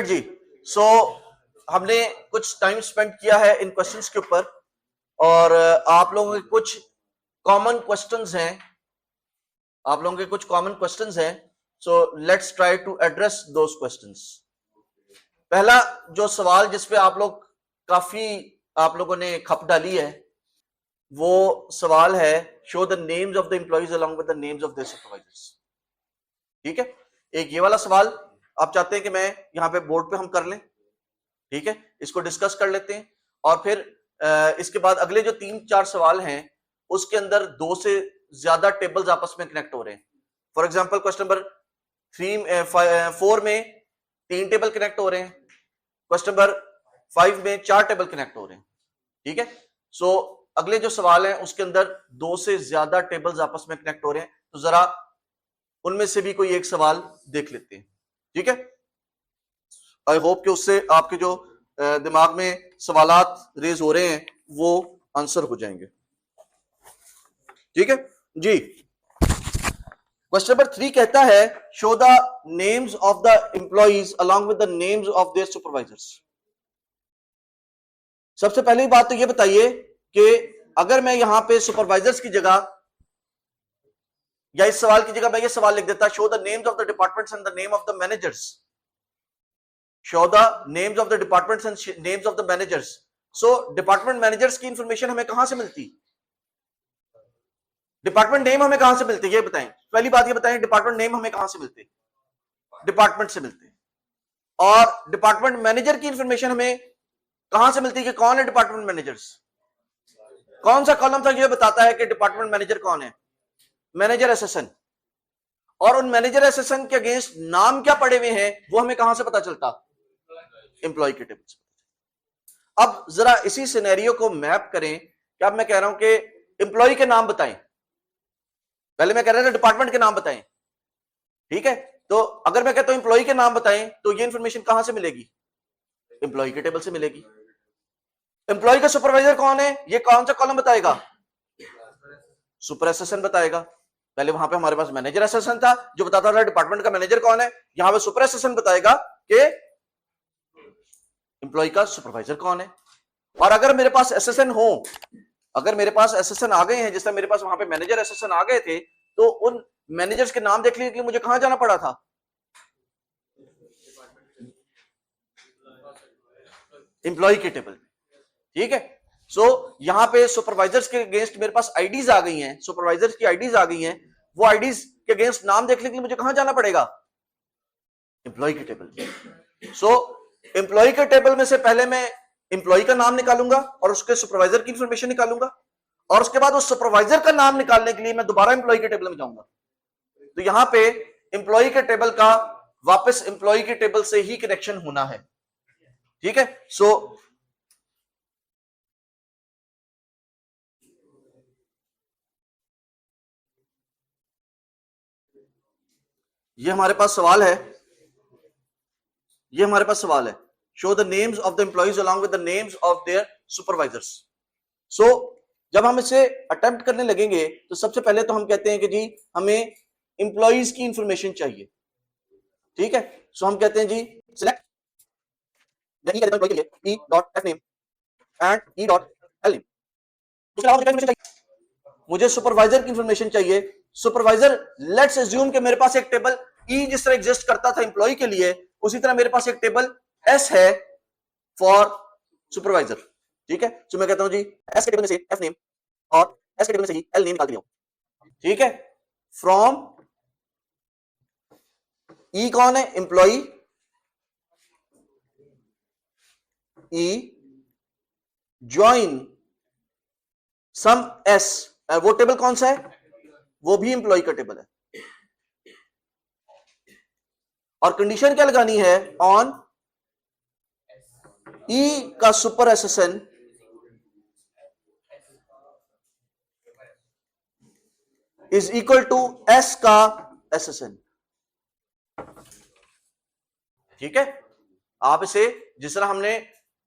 जी सो हमने कुछ time spend किया है इन क्वेश्चंस के ऊपर और आप लोगों के कुछ कॉमन क्वेश्चंस हैं so let's try to address those questions. पहला जो सवाल जिस पे आप लोगों ने खप डाली है वो सवाल है show the names of the employees along with the names of their supervisors. ठीक है, एक ये वाला सवाल आप चाहते हैं कि मैं यहां पे बोर्ड पे हम कर लें, ठीक है, इसको डिस्कस कर लेते हैं और फिर इसके बाद अगले जो 3-4 सवाल हैं उसके अंदर 2 से ज्यादा टेबल्स आपस में कनेक्ट हो रहे हैं। फॉर एग्जांपल क्वेश्चन नंबर 4 में 3 टेबल कनेक्ट हो रहे हैं, क्वेश्चन नंबर 5 में 4 टेबल कनेक्ट हो रहे हैं। ठीक है, सो अगले जो सवाल है उसके अंदर 2 से ज्यादा टेबल्स आपस में कनेक्ट हो रहे हैं, तो जरा उनमें से भी कोई एक सवाल देख लेते हैं। ठीक है, आई होप कि उससे आपके जो दिमाग में सवालात रेज हो रहे हैं वो आंसर हो जाएंगे। ठीक है जी, क्वेश्चन नंबर 3 कहता है show the names of the employees along with the names of their supervisors. सबसे पहली बात तो ये बताइए कि अगर मैं यहां पे सुपरवाइजर्स की जगह या इस सवाल की जगह मैं ये सवाल लिख देता show the names of the departments and the name of the managers, show the names of the departments and names of the managers. So department managers की इंफॉर्मेशन हमें कहां से मिलती, डिपार्टमेंट नेम हमें कहां से मिलते, ये बताएं। पहली बात ये बताएं डिपार्टमेंट नेम हमें कहां से मिलते, डिपार्टमेंट से मिलते। और डिपार्टमेंट मैनेजर की इंफॉर्मेशन हमें कहां से मिलती है कि कौन है डिपार्टमेंट मैनेजर्स। कौन सा कॉलम था ये बताता है कि डिपार्टमेंट मैनेजर कौन है, मैनेजर एसएसएन। और उन मैनेजर एसएसएन के अगेंस्ट नाम क्या पड़े हुए हैं वो हमें कहां से पता चलता, एम्प्लॉय के टेबल से। अब जरा इसी सिनेरियो को मैप करें कि अब मैं कह रहा हूं कि एम्प्लॉय के नाम बताएं, पहले मैं कह रहा था डिपार्टमेंट के नाम बताएं। ठीक है, तो अगर मैं कहता हूं एम्प्लॉय के नाम बताएं तो ये इंफॉर्मेशन कहां से मिलेगी, एम्प्लॉय के टेबल से मिलेगी। एम्प्लॉय का सुपरवाइजर कौन है ये कौन सा कॉलम बताएगा, सुपर एसएसएन बताएगा। पहले वहां पे हमारे पास मैनेजर एसएसएन था जो बताता था डिपार्टमेंट का मैनेजर कौन है, यहां पे सुपर एसएसएन बताएगा कि एम्प्लॉय का सुपरवाइजर कौन है। और अगर मेरे पास एसएसएन हो, अगर मेरे पास एसएसएन आ गए हैं, जैसे मेरे पास वहां पे मैनेजर एसएसएन आ गए थे, तो उन मैनेजर्स के नाम देखने के लिए मुझे कहां जाना पड़ा था, एम्प्लॉय के टेबल। ठीक है, सो यहां पे सुपरवाइजर्स के अगेंस्ट मेरे पास आईडीज आ गई हैं, सुपरवाइजर्स की आईडीज आ गई हैं, वो आईडीज के अगेंस्ट नाम देखने के लिए मुझे कहां जाना पड़ेगा, एम्प्लॉय के टेबल। सो एम्प्लॉय के टेबल में से पहले मैं एम्प्लॉय का नाम निकालूंगा और उसके सुपरवाइजर की इंफॉर्मेशन निकालूंगा, और उसके बाद उस सुपरवाइजर का नाम निकालने के लिए मैं दोबारा एम्प्लॉय के टेबल में जाऊंगा। तो यहां पे एम्प्लॉय के टेबल का वापस एम्प्लॉय के टेबल से ही कनेक्शन होना है। ठीक है, सो ये हमारे पास सवाल है, show the names of the employees along with the names of their supervisors. So जब हम इसे अटेम्प्ट करने लगेंगे तो सबसे पहले तो हम कहते हैं कि जी हमें एम्प्लॉइज की इंफॉर्मेशन चाहिए। ठीक है, सो हम कहते हैं जी select e dot F name and e dot L name. मुझे सुपरवाइजर की इंफॉर्मेशन चाहिए। सुपरवाइजर, लेट्स अज्यूम कि मेरे पास एक टेबल ई जिस तरह एग्जिस्ट करता था एम्प्लॉय के लिए, उसी तरह मेरे पास एक टेबल एस है फॉर सुपरवाइजर। ठीक है, तो मैं कहता हूं जी एस के टेबल में से एफ नेम और एस के टेबल में से ही एल नेम निकाल के लिया। ठीक है, फ्रॉम ई कौन है, एम्प्लॉय, ई ज्वाइन सम एस, वो टेबल कौन सा है, वो भी एम्प्लॉय का टेबल है। और कंडीशन क्या लगानी है, ऑन ई का super SSN is equal to S का एसएसएन। ठीक है, आप इसे जिस तरह हमने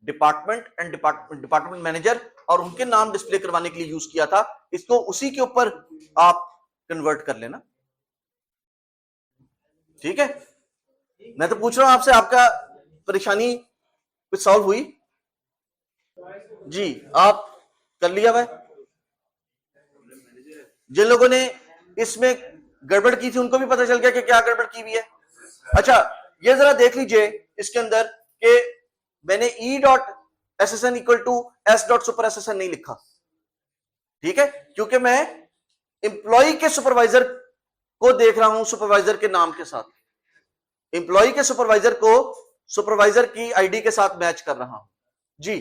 डिपार्टमेंट एंड डिपार्टमेंट मैनेजर और उनके नाम डिस्प्ले करवाने के लिए यूज किया था, इसको उसी के ऊपर आप कन्वर्ट कर लेना। ठीक है, मैं तो पूछ रहा हूं आपसे, आपका परेशानी कुछ सॉल्व हुई? जी, आप कर लिया वह? जिन लोगों ने इसमें गड़बड़ की थी उनको भी पता चल गया कि क्या गड़बड़ की हुई है? अच्छा, ये जरा देख लीजिए इसके अंदर कि मैंने E dot S S N equal to S dot super S S N नहीं लिखा, ठीक है, क्योंकि मैं एम्प्लॉय के सुपरवाइजर को देख रहा हूं सुपरवाइजर के नाम के साथ, एम्प्लॉय के सुपरवाइजर को सुपरवाइजर की आईडी के साथ मैच कर रहा हूं। जी,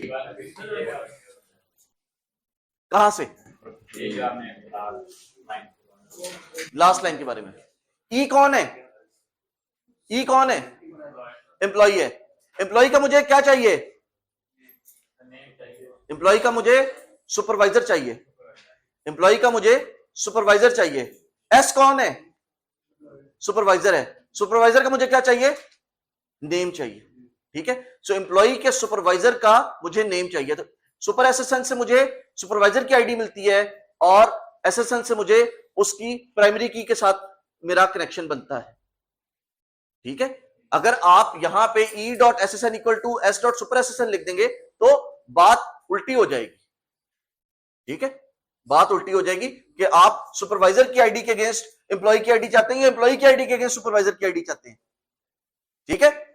कहां से? लास्ट लाइन के बारे में। ई कौन है? ई कौन है? एम्प्लॉय है। एम्प्लॉय का मुझे क्या चाहिए? एम्प्लॉय का मुझे सुपरवाइजर चाहिए। एम्प्लॉय का मुझे सुपरवाइजर चाहिए। एस कौन है? सुपरवाइजर है। सुपरवाइजर का मुझे क्या चाहिए? नेम चाहिए, ठीक है। सो एम्प्लॉय के सुपरवाइजर का मुझे नेम चाहिए। तो सुपर एसएसएन से मुझे सुपरवाइजर की आईडी मिलती है और एसएसएन से मुझे उसकी प्राइमरी की के साथ मेरा कनेक्शन बनता है, ठीक है। अगर आप यहां पे E dot S S N equal to S dot super S S N लिख देंगे तो बात उल्टी हो जाएगी, ठीक है। बात उल्टी हो जाएगी कि आप सुपरवाइजर की आईडी के अगेंस्ट एम्प्लॉय की आईडी चाहते हैं या एम्प्लॉय की आईडी के अगेंस्ट सुपरवाइजर की आईडी चाहते हैं, ठीक है।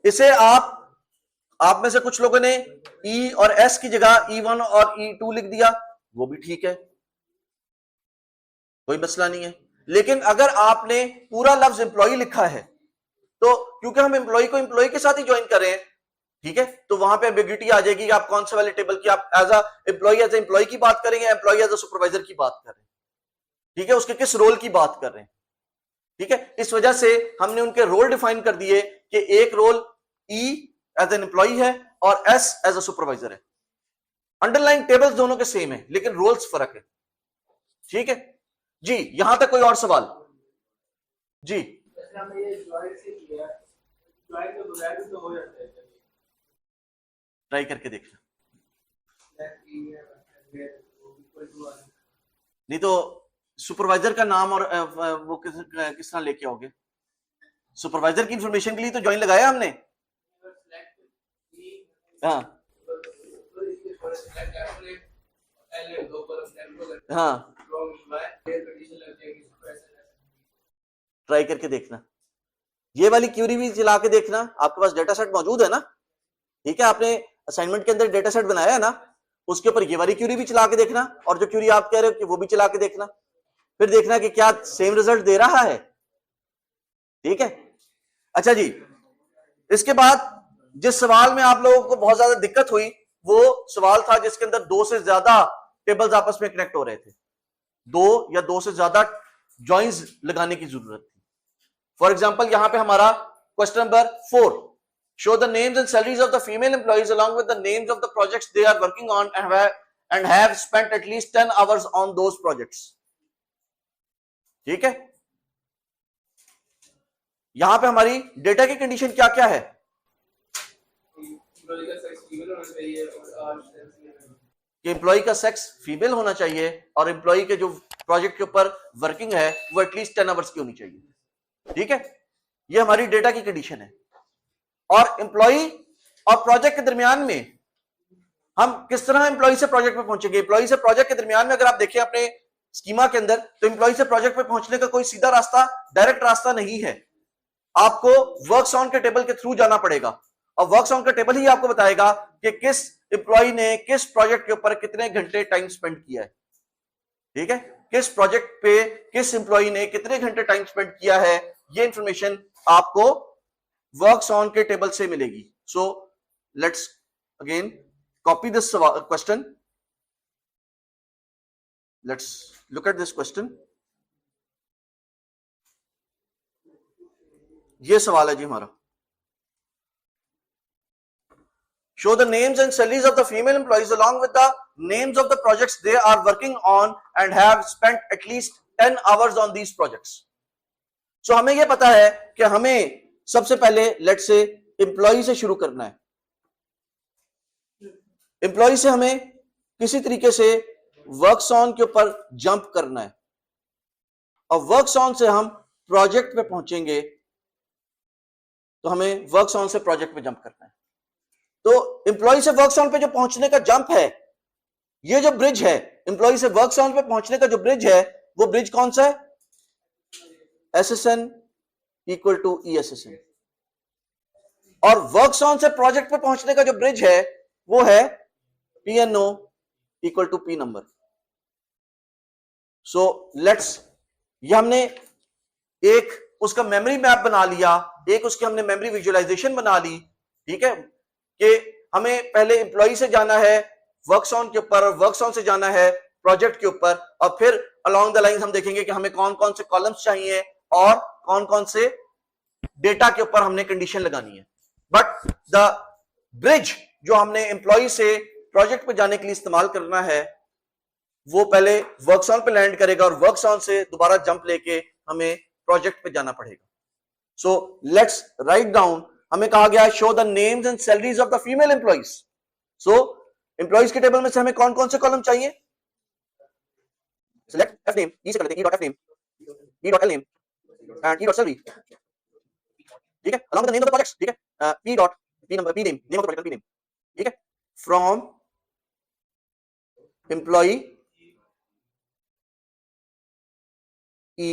इसे आप में से कुछ लोगों ने ई और एस की जगह E1 और E2 लिख दिया, वो भी ठीक है, कोई मसला नहीं है। लेकिन अगर आपने पूरा लफ्ज एम्प्लॉय लिखा है तो क्योंकि हम एम्प्लॉय को एम्प्लॉय के साथ ही ज्वाइन कर रहे हैं, ठीक है, तो वहां पे एम्बिग्युइटी आ जाएगी कि आप कौन से वाले टेबल की आप एज अ एम्प्लॉय की बात करेंगे, एम्प्लॉय एज अ सुपरवाइजर की बात कर रहे हैं, ठीक है, उसके किस रोल की बात कर रहे हैं, ठीक है। इस वजह से हमने उनके रोल डिफाइन कर दिए कि एक role E as an employ है और एस एज अ सुपरवाइजर है। अंडरलाइन टेबल्स दोनों के सेम है लेकिन रोल्स फर्क है, ठीक है जी। यहां तक कोई और सवाल? जी, ट्राई करके देखना, नहीं तो सुपरवाइजर का नाम और वो किस तरह लेके आओगे? सुपरवाइजर की इंफॉर्मेशन के लिए तो ज्वाइन लगाया हमने, हाँ हाँ, ट्राई करके देखना, ये वाली क्यूरी भी चला के देखना। आपके पास डेटा सेट मौजूद है ना, ठीक है, आपने असाइनमेंट के अंदर डेटा सेट बनाया है ना, उसके ऊपर ये वाली क्यूरी भी चला के देखना और जो क्यूरी आप कह रहे हो कि वो भी चला के देखना, फिर देखना कि क्या सेम रिजल्ट दे रहा है, ठीक है। अच्छा जी, इसके बाद जिस सवाल में आप लोगों को बहुत ज्यादा दिक्कत हुई वो सवाल था जिसके अंदर दो से ज्यादा टेबल्स आपस में कनेक्ट हो रहे थे, दो या दो से ज्यादा जॉइंस लगाने की जरूरत थी। फॉर एग्जाम्पल यहां पे हमारा question number 4, show the names and salaries of the female employees along with the names of the projects they are working on and have spent at least 10 hours on those projects, ठीक है। यहां पे हमारी data की condition क्या क्या है? कि एम्प्लॉय का सेक्स फीमेल होना चाहिए और एम्प्लॉय के जो प्रोजेक्ट के ऊपर वर्किंग है वो एटलीस्ट 10 आवर्स की होनी चाहिए, ठीक है। ये हमारी डेटा की कंडीशन है। और एम्प्लॉय और प्रोजेक्ट के दरमियान में हम किस तरह एम्प्लॉय से प्रोजेक्ट पे पहुंचेंगे? एम्प्लॉय से प्रोजेक्ट के दरमियान में अगर आप देखें अपने स्कीमा के अंदर तो एम्प्लॉय से प्रोजेक्ट पे पहुंचने का कोई सीधा रास्ता, डायरेक्ट रास्ता नहीं है। आपको वर्क्स ऑन के टेबल के थ्रू जाना पड़ेगा और वर्क्स ऑन का टेबल ही आपको बताएगा कि किस एम्प्लॉय ने किस प्रोजेक्ट के ऊपर कितने घंटे टाइम स्पेंड किया है, ठीक है। किस प्रोजेक्ट पे किस एम्प्लॉय ने कितने घंटे टाइम स्पेंड किया है, ये इंफॉर्मेशन आपको वर्क्स ऑन के टेबल से मिलेगी। So let's again copy this question, let's look at this question. ये सवाल है जी हमारा, show the names and salaries of the female employees along with the names of the projects they are working on and have spent at least 10 hours on these projects. So हमें यह पता है कि हमें सबसे पहले लेट से employ से शुरू करना है। एम्प्लॉय से हमें किसी तरीके से वर्क्स ऑन के ऊपर जंप करना है और वर्क्स ऑन से हम प्रोजेक्ट पे पहुंचेंगे तो हमें वर्क्स ऑन से प्रोजेक्ट पे जंप करना है। तो एम्प्लॉय से वर्क्स ऑन पे जो पहुंचने का जंप है, ये जो ब्रिज है, एम्प्लॉय से वर्क्स ऑन पे पहुंचने का जो ब्रिज है, वो ब्रिज कौन सा है? SSN equal to ESSN। और वर्क्स ऑन से प्रोजेक्ट पे पहुंचने का जो ब्रिज है वो है PNO equal to P number. So let's, ये हमने एक उसका मेमोरी मैप बना लिया, एक उसके हमने मेमोरी विजुअलाइजेशन बना ली, ठीक है, कि हमें पहले एम्प्लॉय से जाना है वर्क्स ऑन के ऊपर, और वर्क्स ऑन से जाना है प्रोजेक्ट के ऊपर, और फिर अलोंग द लाइन हम देखेंगे कि हमें कौन कौन से कॉलम्स चाहिए और कौन कौन से डेटा के ऊपर हमने कंडीशन लगानी है। बट द ब्रिज जो हमने एम्प्लॉय से प्रोजेक्ट पे जाने के लिए इस्तेमाल करना है, वो पहले वर्क्स ऑन पे लैंड करेगा और वर्क्स ऑन से दोबारा जंप लेके हमें प्रोजेक्ट पे जाना पड़ेगा। सो लेट्स राइट डाउन, हमें कहा गया show the names and salaries of the female employees. So employees के टेबल में से हमें कौन कौन से कॉलम चाहिए? सिलेक्ट एफ नेम, ई से कर लेते हैं, e.f name, e.l name and e.salary, ठीक है, along with the name of the projects, ठीक है, p number, p name, name of the project, p name, ठीक है, from employee e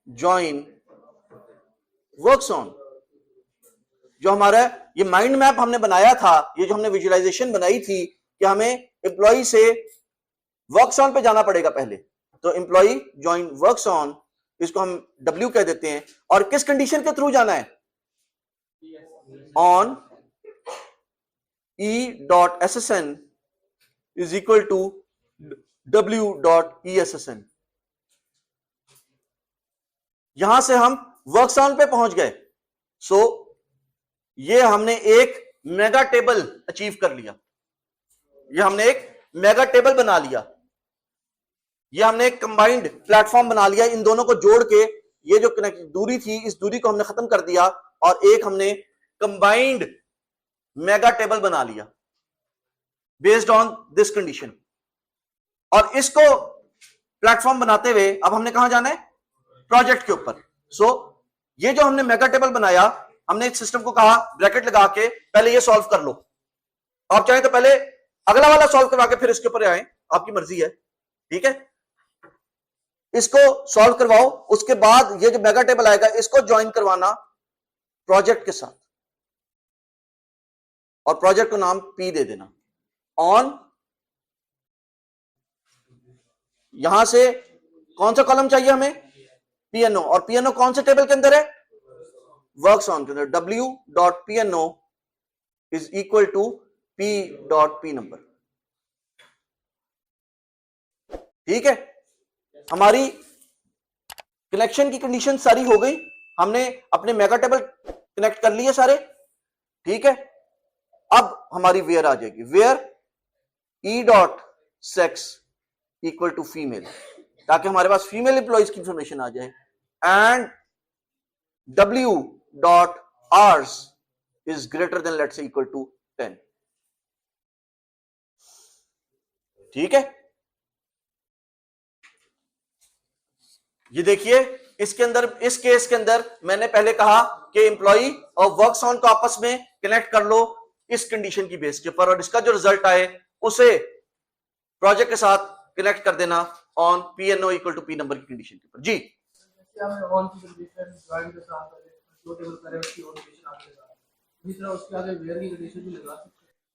join works on। जो हमारा ये माइंड मैप हमने बनाया था, ये जो हमने विजुअलाइजेशन बनाई थी कि हमें एम्प्लॉय से वर्क्स ऑन पे जाना पड़ेगा पहले, तो एम्प्लॉय ज्वाइन वर्क्स ऑन, इसको हम W कह देते हैं, और किस कंडीशन के थ्रू जाना है? On E.SSN is equal to W.ESSN। यहां से हम वर्क्स ऑन पे पहुंच गए। सो ये हमने एक मेगा टेबल अचीव कर लिया, ये हमने एक मेगा टेबल बना लिया, ये हमने एक कंबाइंड प्लेटफॉर्म बना लिया। इन दोनों को जोड़ के ये जो दूरी थी, इस दूरी को हमने खत्म कर दिया और एक हमने कंबाइंड मेगा टेबल बना लिया बेस्ड ऑन दिस कंडीशन। और इसको प्लेटफॉर्म बनाते हुए अब हमने कहां जाना है? प्रोजेक्ट के ऊपर। सो ये जो हमने मेगा टेबल बनाया, हमने इस सिस्टम को कहा ब्रैकेट लगा के पहले ये सॉल्व कर लो। आप चाहें तो पहले अगला वाला सॉल्व करवा के फिर इसके ऊपर आए, आपकी मर्जी है, ठीक है। इसको सॉल्व करवाओ, उसके बाद ये जो मेगा टेबल आएगा इसको ज्वाइन करवाना प्रोजेक्ट के साथ, और प्रोजेक्ट को नाम P दे देना। ऑन, यहां से कौन सा कॉलम चाहिए हमें? PNO, और PNO कौन से टेबल के अंदर है? वर्क्स ऑन के अंदर। W.PNO is equal to P.P number, ठीक है। हमारी कनेक्शन की कंडीशन सारी हो गई, हमने अपने मेगा टेबल कनेक्ट कर लिए सारे, ठीक है। अब हमारी वेयर आ जाएगी, where E.sex equal to female, ताकि हमारे पास फीमेल एम्प्लॉइज की इंफॉर्मेशन आ जाए, and W.ours is greater than let's say equal to 10, ठीक है। ये देखिए इसके अंदर, इस केस के अंदर मैंने पहले कहा कि एम्प्लॉई और वर्क्स ऑन को आपस में कनेक्ट कर लो इस कंडीशन की बेस के ऊपर, और इसका जो रिजल्ट आए उसे प्रोजेक्ट के साथ कनेक्ट कर देना on PNO equal to P number की कंडीशन के ऊपर। जी,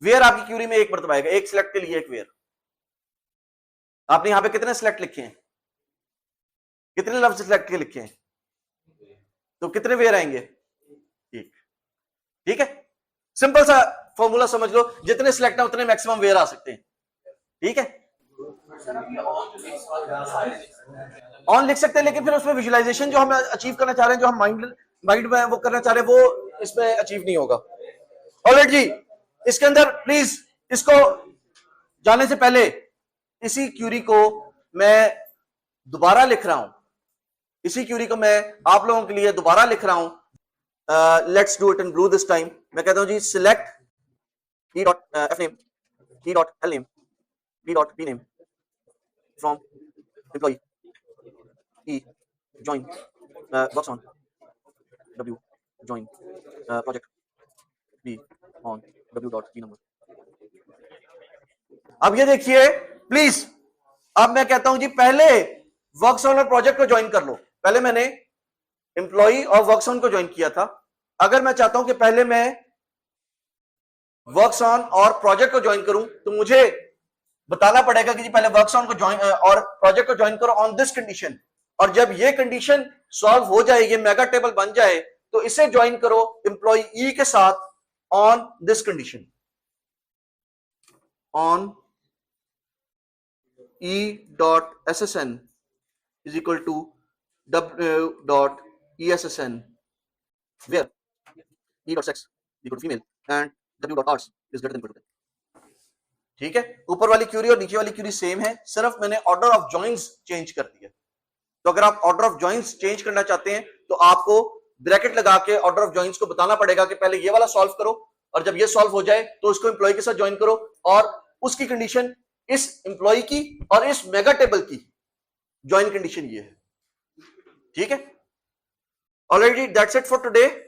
वेयर आपकी क्यूरी में एक मरतबा आएगा, एक सिलेक्ट के लिए एक वेयर। आपने यहां पे कितने सिलेक्ट लिखे हैं? कितने लफ्ज सिलेक्ट के लिखे हैं? तो कितने वेयर आएंगे? एक, ठीक है। सिंपल सा फॉर्मूला समझ लो, जितने सिलेक्ट है उतने मैक्सिमम वेयर आ सकते हैं, ठीक है। ऑन लिख सकते हैं, लेकिन फिर उसमें विजुअलाइजेशन जो हम अचीव करना चाह रहे हैं, जो हम माइंड में वो करना चाह रहे हैं, वो इसमें अचीव नहीं होगा। ऑलराइट जी, इसके अंदर प्लीज इसको जाने से पहले इसी क्यूरी को मैं दोबारा लिख रहा हूं, इसी क्यूरी को मैं आप लोगों के लिए दोबारा लिख रहा हूं। Let's do it in blue this time. मैं कहता हूं जी, select E.F name, E.L name, P name from employee E join works on W join project B on w.g number। अब ये देखिए प्लीज, अब मैं कहता हूं जी पहले वर्कस ऑन और प्रोजेक्ट को ज्वाइन कर लो। पहले मैंने एम्प्लॉई और वर्क्स ऑन को ज्वाइन किया था। अगर मैं चाहता हूं कि पहले मैं वर्क्स ऑन और प्रोजेक्ट को ज्वाइन करूं तो मुझे बताना पड़ेगा कि जी पहले वर्क्स ऑन को ज्वाइन और प्रोजेक्ट को ज्वाइन करो ऑन दिस कंडीशन, और जब ये कंडीशन सॉल्व हो जाए, ये मेगा टेबल बन जाए, तो इसे ज्वाइन करो एम्प्लॉय ई के साथ on this condition, on e.ssn is equal to w.essn where e.sex equal to female and w.arts is greater than equal to 10। ठीक है, ऊपर वाली क्यूरी और नीचे वाली क्यूरी सेम है, सिर्फ मैंने ऑर्डर ऑफ जॉइंस चेंज कर दिया। तो अगर आप ऑर्डर ऑफ जॉइंस चेंज करना चाहते हैं तो आपको ब्रैकेट लगा के ऑर्डर ऑफ जॉइंस को बताना पड़ेगा कि पहले ये वाला सॉल्व करो, और जब ये सॉल्व हो जाए तो उसको एम्प्लॉय के साथ ज्वाइन करो, और उसकी कंडीशन इस एम्प्लॉय की और इस मेगा टेबल की ज्वाइन कंडीशन ये है। ठीक है, already that's it for today.